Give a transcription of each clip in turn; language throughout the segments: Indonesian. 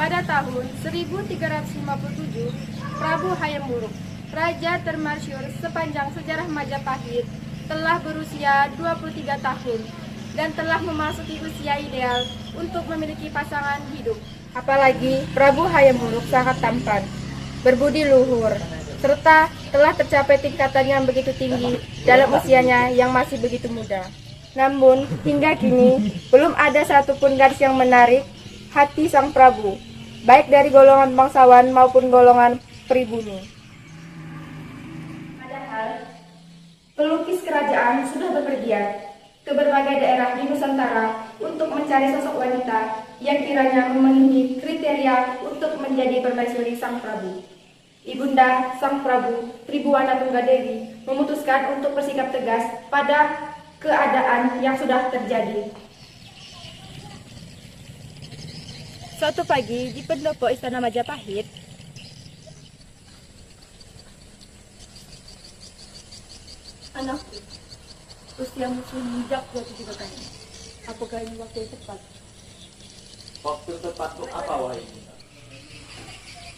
Pada tahun 1357, Prabu Hayam Wuruk, raja termasyhur sepanjang sejarah Majapahit, telah berusia 23 tahun dan telah memasuki usia ideal untuk memiliki pasangan hidup. Apalagi Prabu Hayam Wuruk sangat tampan, berbudi luhur, serta telah tercapai tingkatan yang begitu tinggi dalam usianya yang masih begitu muda. Namun, hingga kini belum ada satupun gadis yang menarik hati sang Prabu, baik dari golongan bangsawan maupun golongan pribumi. Padahal, pelukis kerajaan sudah bepergian ke berbagai daerah di Nusantara untuk mencari sosok wanita yang kiranya memenuhi kriteria untuk menjadi permaisuri sang Prabu. Ibunda sang Prabu, Tribuana Tunggadewi, memutuskan untuk bersikap tegas pada keadaan yang sudah terjadi. Suatu pagi di pendopo Istana Majapahit, anakku, usiamu sudah 23 tahun. Apakah ini waktu yang tepat? Waktu tepat untuk apa, wahai Bunda?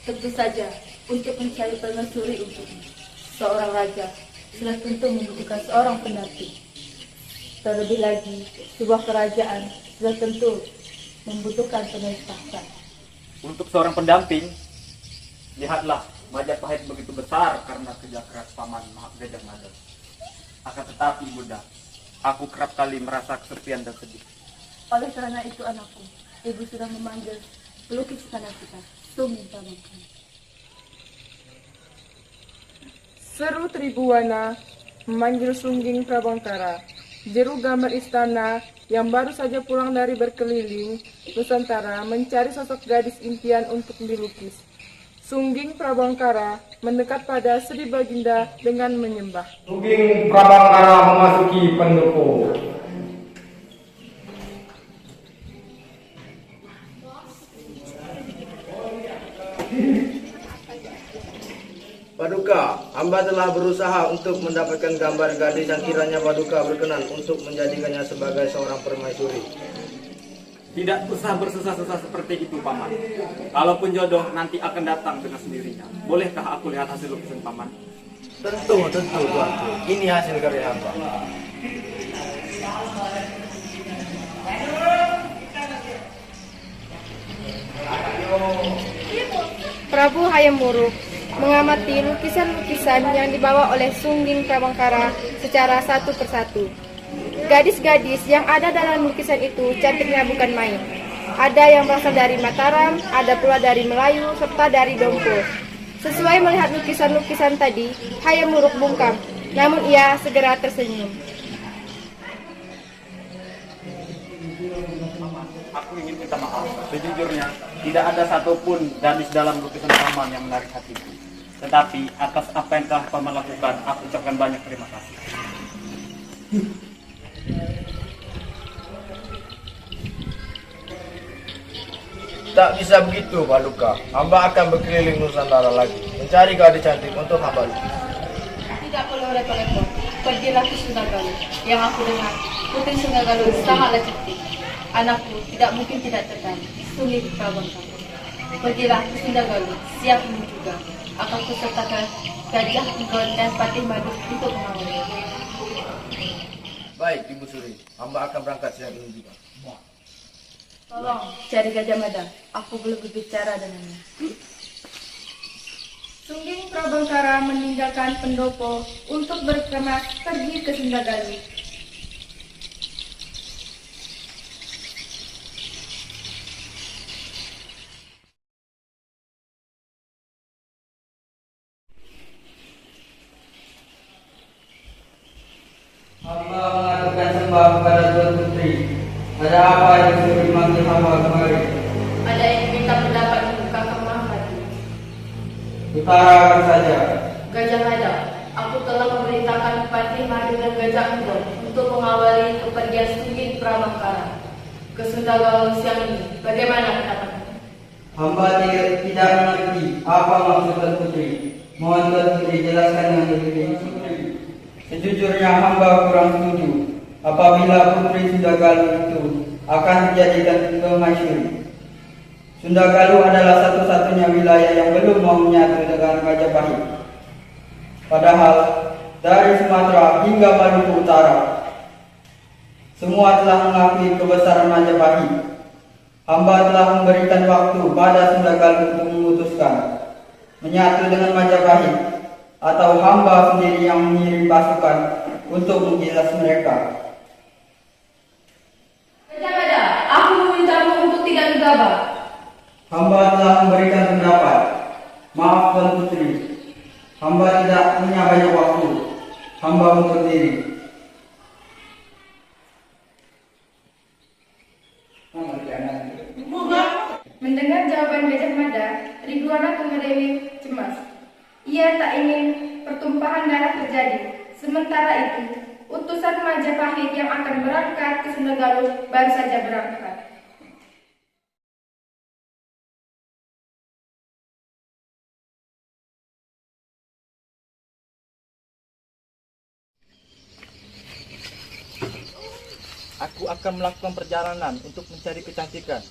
Tentu saja untuk mencari permaisuri untukmu. Seorang raja sudah tentu membutuhkan seorang pendamping. Terlebih lagi, sebuah kerajaan sudah tentu membutuhkan penerus tahta. Untuk seorang pendamping, lihatlah Majapahit begitu besar karena kerja keras paman Gajah Mada. Akan tetapi Bunda, aku kerap kali merasa kesepian dan sedih. Oleh karena itu anakku, ibu sudah memanggil pelukis istana kita, Sungging Prabangkara. Seru Tribuana memanggil Sungging Prabangkara. Jeru gambar istana yang baru saja pulang dari berkeliling Nusantara mencari sosok gadis impian untuk dilukis. Sungging Prabangkara mendekat pada Sri Baginda dengan menyembah. Sungging Prabangkara memasuki pendopo. Paduka, hamba telah berusaha untuk mendapatkan gambar gadis yang kiranya Paduka berkenan untuk menjadikannya sebagai seorang permaisuri. Tidak usah bersusah-susah seperti itu, Paman. Kalaupun jodoh nanti akan datang dengan sendirinya. Bolehkah aku lihat hasil lukisan Paman? Tentu, tuanku. Ini hasil karya hamba. Prabu Hayam Wuruk mengamati lukisan-lukisan yang dibawa oleh Sungging Prabangkara secara satu persatu. Gadis-gadis yang ada dalam lukisan itu cantiknya bukan main. Ada yang berasal dari Mataram, ada pula dari Melayu, serta dari Dompo. Sesuai melihat lukisan-lukisan tadi, Hayam Wuruk bungkam, namun ia segera tersenyum. Aku ingin minta maaf. Sejujurnya, tidak ada satupun gadis dalam lukisan Paman yang menarik hatiku. Tetapi atas apa yang telah Paman lakukan, aku ucapkan banyak terima kasih. Tak bisa begitu, Paduka. Hamba akan berkeliling Nusantara lagi, mencari gadis cantik untuk hamba lukis. Tidak perlu repot-repot. Pergilah ke Sunagalu. Yang aku dengar, Putri Sunagalu sangatlah cantik. Anakku tidak mungkin tidak tertarik. Sungging Prabangkara. Pergilah ke Sunagalu. Siap ini juga. Akan kusertakan Gajah Enggon dan Patih Madu untuk mengawal. Baik, Ibu Suri. Hamba akan berangkat siang ini juga. Tolong cari Gajah Mada. Aku belum berbicara dengannya. Sungging Prabangkara meninggalkan pendopo untuk berkemas pergi ke Sunagalu. Hamba mengaturkan sembah kepada Tuan Putri. Ada apa yang suruh dimanggil hamba kemari? Ada yang minta pendapat Kakang Mahmadi. Utarakan saja. Gajah Mada, aku telah memerintahkan Patih Madu dan Gajah Enggon untuk mengawali kepergian Sungging Prabangkara ke Sunagalu siang ini. Bagaimana pendapatmu? Hamba tidak mengerti apa maksud Tuan Putri. Mohon Tuan Putri jelaskan dengan lebih rinci. Sejujurnya hamba kurang setuju apabila Putri Sunagalu itu akan dijadikan permaisuri. Sunda Galuh adalah satu-satunya wilayah yang belum mau menyatu dengan Majapahit. Padahal dari Sumatera hingga Maluku Utara, semua telah mengakui kebesaran Majapahit. Hamba telah memberikan waktu pada Sunda Galuh untuk memutuskan menyatu dengan Majapahit, atau hamba sendiri yang mengirim pasukan untuk menggilas mereka. Gajah, aku memintamu untuk tidak gegabah. Hamba telah memberikan pendapat. Maaf Tuan Putri, hamba tidak punya banyak waktu. Hamba undur diri. Mendengar jawaban Gajah Mada, Ridwana Tunggadewi cemas. Ia tak ingin pertumpahan darah terjadi. Sementara itu, utusan Majapahit yang akan berangkat ke Sunda Galuh baru saja berangkat. Aku akan melakukan perjalanan untuk mencari kecantikan.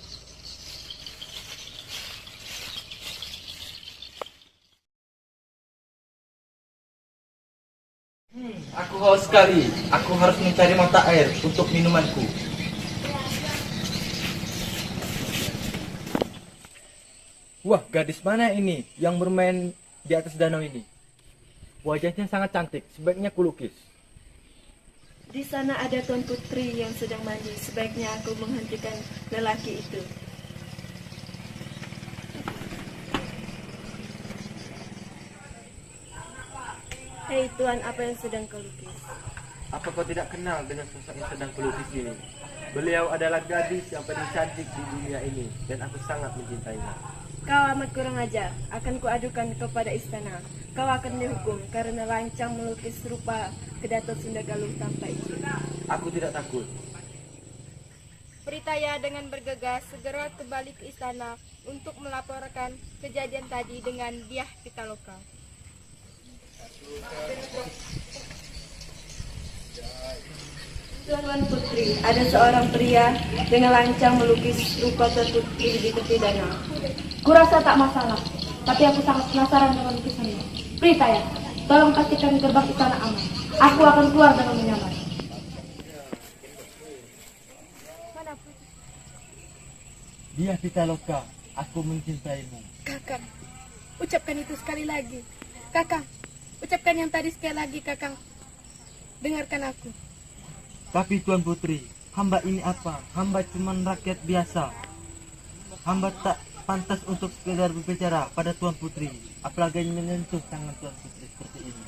Aku haus sekali. Aku harus mencari mata air untuk minumanku. Wah, gadis mana ini yang bermain di atas danau ini? Wajahnya sangat cantik, sebaiknya kulukis. Di sana ada Tuan Putri yang sedang mandi. Sebaiknya aku menghentikan lelaki itu. Hei Tuan, apa yang sedang kau lukis? Apa kau tidak kenal dengan sosok yang sedang kulukis ini? Beliau adalah gadis yang paling cantik di dunia ini, dan aku sangat mencintainya. Kau amat kurang ajar. Akan kuadukan kau pada istana. Kau akan dihukum karena lancang melukis rupa kedaton Sunda Galuh tanpa izin. Aku tidak takut. Pritaya dengan bergegas segera kembali ke istana untuk melaporkan kejadian tadi dengan Dyah Pitaloka. Tuan Putri, ada seorang pria dengan lancang melukis rupa Tuan Putri di tepi danau. Kurasa tak masalah, tapi aku sangat penasaran dengan lukisannya. Pritaya, tolong pastikan gerbang istana aman. Aku akan keluar dengan nyaman. Dia Pitaloka, aku mencintaimu. Kakang, ucapkan itu sekali lagi. Kakang, ucapkan yang tadi sekali lagi, Kakang. Dengarkan aku. Tapi Tuan Putri, hamba ini apa? Hamba cuma rakyat biasa. Hamba tak pantas untuk sekedar berbicara pada Tuan Putri, apalagi menyentuh tangan Tuan Putri seperti ini.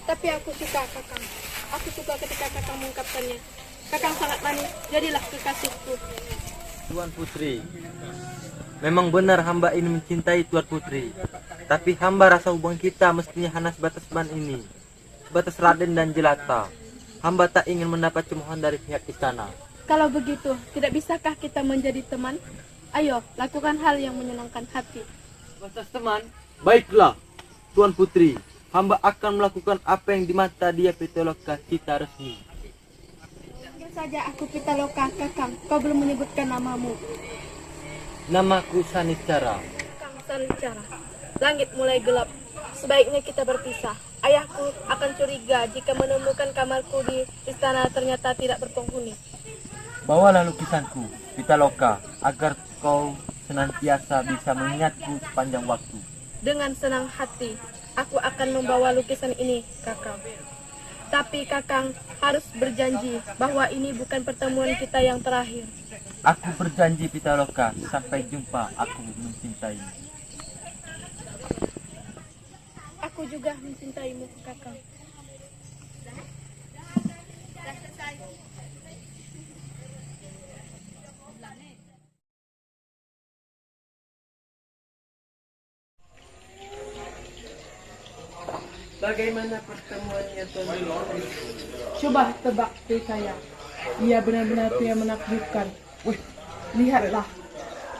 Tapi aku suka, Kakang. Aku suka ketika Kakang mengungkapkannya. Kakang sangat manis, jadilah kekasihku. Tuan Putri, memang benar hamba ini mencintai Tuan Putri. Tapi hamba rasa hubungan kita mestinya hanya sebatas ban ini, sebatas Raden dan Jelata. Hamba tak ingin mendapat cemoohan dari pihak istana. Kalau begitu, tidak bisakah kita menjadi teman? Ayo, lakukan hal yang menyenangkan hati. Sebatas teman? Baiklah, Tuan Putri. Hamba akan melakukan apa yang di mata dia Pitaloka kita resmi. Panggil saja aku Pitaloka, Kakang. Kau belum menyebutkan namamu. Namaku Sanicara. Kakang Sanicara. Langit mulai gelap. Sebaiknya kita berpisah. Ayahku akan curiga jika menemukan kamarku di istana ternyata tidak berpenghuni. Bawalah lukisanku, Pitaloka, agar kau senantiasa bisa mengingatku sepanjang waktu. Dengan senang hati, aku akan membawa lukisan ini, Kakang. Tapi Kakang harus berjanji bahwa ini bukan pertemuan kita yang terakhir. Aku berjanji Pitaloka, sampai jumpa, aku mencintaimu. Aku juga mencintaimu, Kakang. Bagaimana pertemuannya Tuan Putri? Coba tebak Pritaya. Ia benar-benar pria menakjubkan. Wih, lihatlah.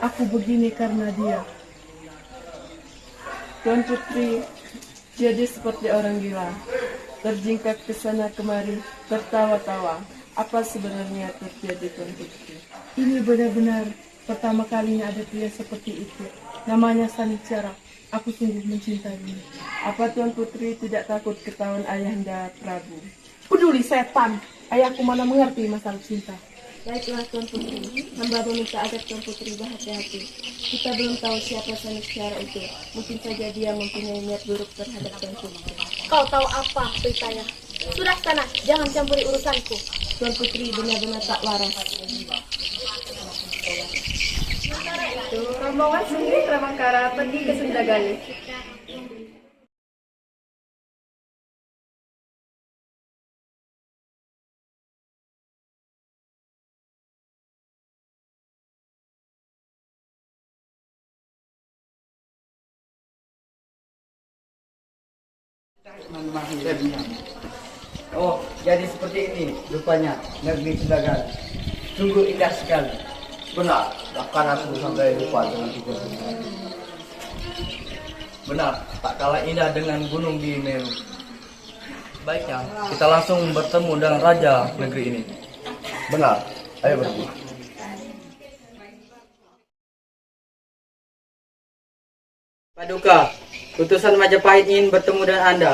Aku begini karena dia. Tuan Putri jadi seperti orang gila, terjingkak ke sana kemari, tertawa-tawa. Apa sebenarnya terjadi Tuan Putri? Ini benar-benar Pertama kalinya ada pria seperti itu. Namanya Sanicara. Aku sungguh mencintainya. Apa Tuan Putri tidak takut ketahuan Ayahanda Prabu? Peduli setan. Ayahku mana mengerti masalah cinta. Baiklah Tuan Putri, hamba meminta agar Tuan Putri berhati-hati. Kita belum tahu siapa Sanicara itu. Mungkin saja dia mempunyai niat buruk terhadap Tuan Putri. Kau tahu apa beritanya? Sudah sana, jangan campuri urusanku. Tuan Putri benar-benar tak waras. Rombongan Sundri Prabangkara pergi ke Sundagaluh. Oh, jadi seperti ini rupanya negeri Sundagaluh. Sungguh indah sekali. Benar, bahkan aku sampai lupa dengan itu. Benar, tak kalah indah dengan gunung di Meru. Baiknya, kita langsung bertemu dengan raja negeri ini. Benar, ayo pergi. Paduka, utusan Majapahit ingin bertemu dengan Anda.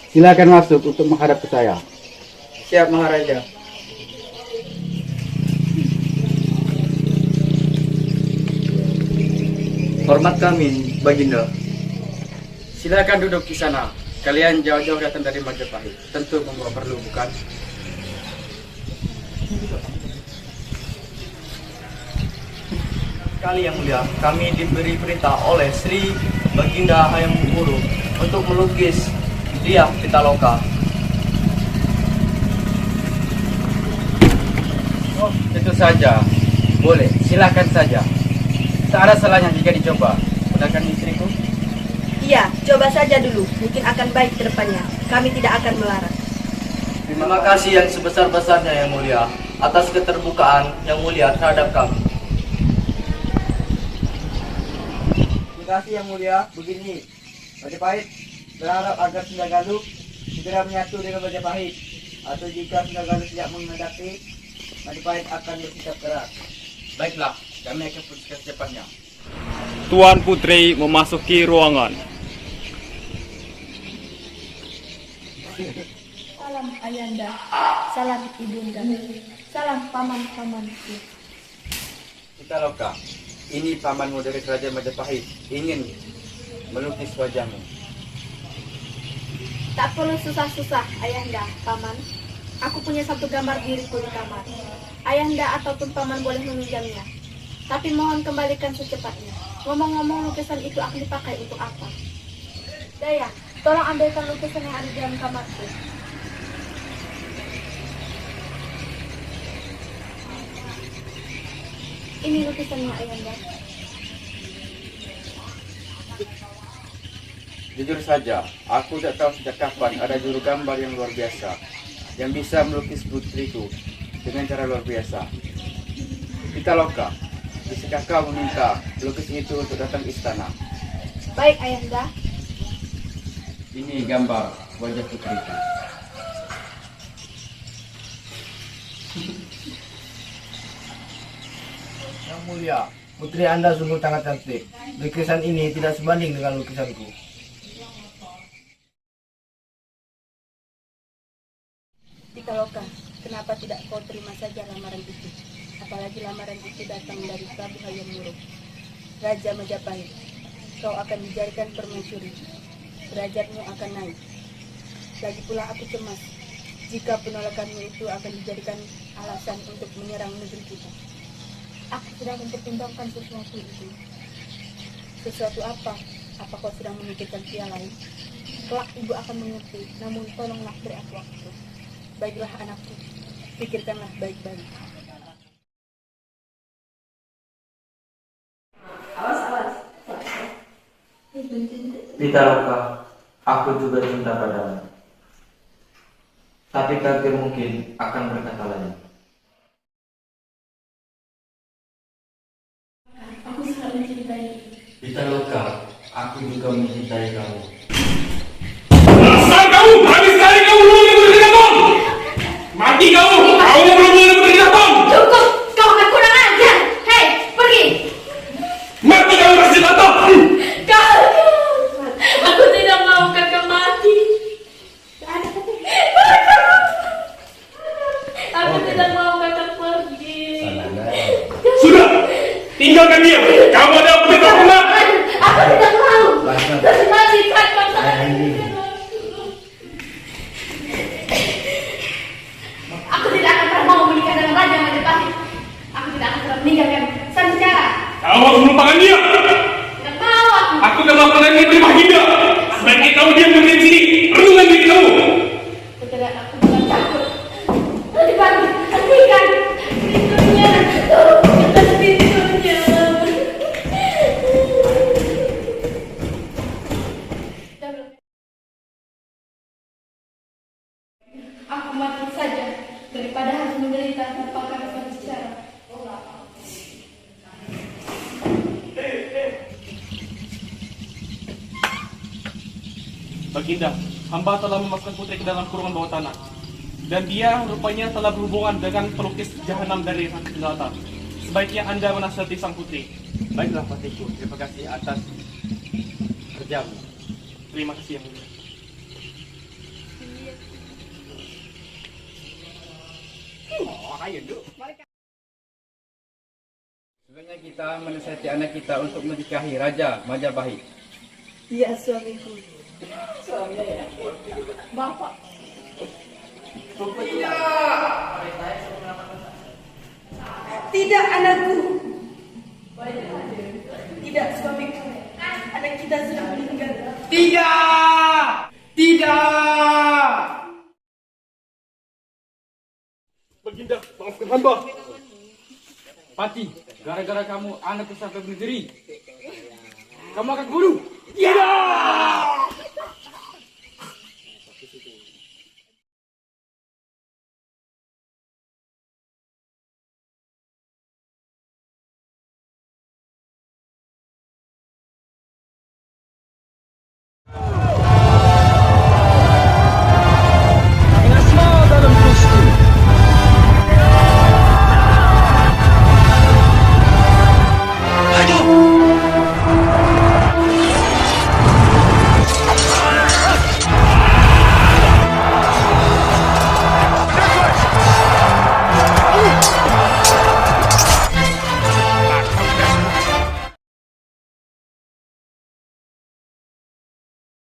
Silakan masuk untuk menghadap ke saya. Siap, Maharaja. Hormat kami, Baginda. Silakan duduk di sana. Kalian jauh-jauh datang dari Majapahit. Tentu membawa perlu, bukan? Kali yang mulia, kami diberi perintah oleh Sri Baginda Hayam Wuruk untuk melukis Diah Pitaloka. Oh, tentu saja. Boleh, silakan saja. Tak ada salahnya jika dicoba. Benarkan istriku? Iya, coba saja dulu. Mungkin akan baik ke depannya. Kami tidak akan melarang. Terima kasih yang sebesar-besarnya yang mulia atas keterbukaan yang mulia terhadap kami. Terima kasih yang mulia. Begini, Majapahit berharap agar Sundagaluh segera menyatu dengan Majapahit. Atau jika Sundagaluh tidak menghadapi, Majapahit akan bersikap keras. Baiklah, kami akan putuskan secepatnya. Tuan Putri memasuki ruangan. Salam Ayanda, salam Ibunda, salam paman-pamanku. Pitaloka, ini pamanmu dari kerajaan Majapahit ingin melukis wajahmu. Tak perlu susah-susah, Ayanda, paman. Aku punya satu gambar diriku di kamar. Ayanda ataupun paman boleh meminjamnya. Tapi mohon kembalikan secepatnya. Ngomong-ngomong, lukisan itu akan dipakai untuk apa? Daya, tolong ambilkan lukisan yang ada di dalam kamarku. Ini lukisannya, Ayanda. Jujur saja, aku tidak tahu sejak kapan ada juru gambar yang luar biasa yang bisa melukis putriku dengan cara luar biasa. Pitaloka, bisakah kau meminta lukisan itu untuk datang ke istana? Baik, Ayanda. Ini gambar wajah putriku. Yang mulia, putri Anda sungguh sangat cantik. Lukisan ini tidak sebanding dengan lukisanku. Pitaloka, kenapa tidak kau terima saja lamaran itu? Apalagi lamaran itu datang dari Prabu Hayam Wuruk, Raja Majapahit. Kau akan dijadikan permaisuri. Derajatmu akan naik. Lagi pula aku cemas jika penolakanmu itu akan dijadikan alasan untuk menyerang negeri kita. Aku sedang mempertimbangkan sesuatu itu. Sesuatu apa? Apa kau sedang memikirkan pria lain? Kelak ibu akan mengerti, namun tolonglah beri aku waktu. Baiklah anakku, pikirkanlah baik-baik. Pitaloka, aku juga cinta padamu. Tapi takdir mungkin akan berkata lain. Aku sangat mencintai. Pitaloka, aku juga mencintai kamu. Asal kamu, habis kali kamu belum menyebut Tom. Mati kamu, belum menyebut Tom. Cukup, kau akan kurang ajar. Hei, pergi. Baginda, hamba telah memasukkan putri ke dalam kurungan bawah tanah. Dan dia rupanya telah berhubungan dengan pelukis jahanam dari Ratu Selatan. Sebaiknya Anda menasihati sang putri. Baiklah Patiku, terima kasih atas kerjamu. Terima kasih yang mulia. Sebenarnya kita menasihati anak kita untuk menikahi Raja Majapahit. Iya suamiku. Bapak. Tidak anakku. Tidak suamiku. Anak kita sudah meninggal. Tidak! Tidak! Baginda, maafkan hamba. Pati, gara-gara kamu anakku sampai bunuh diri. Kamu akan bunuh. Ya!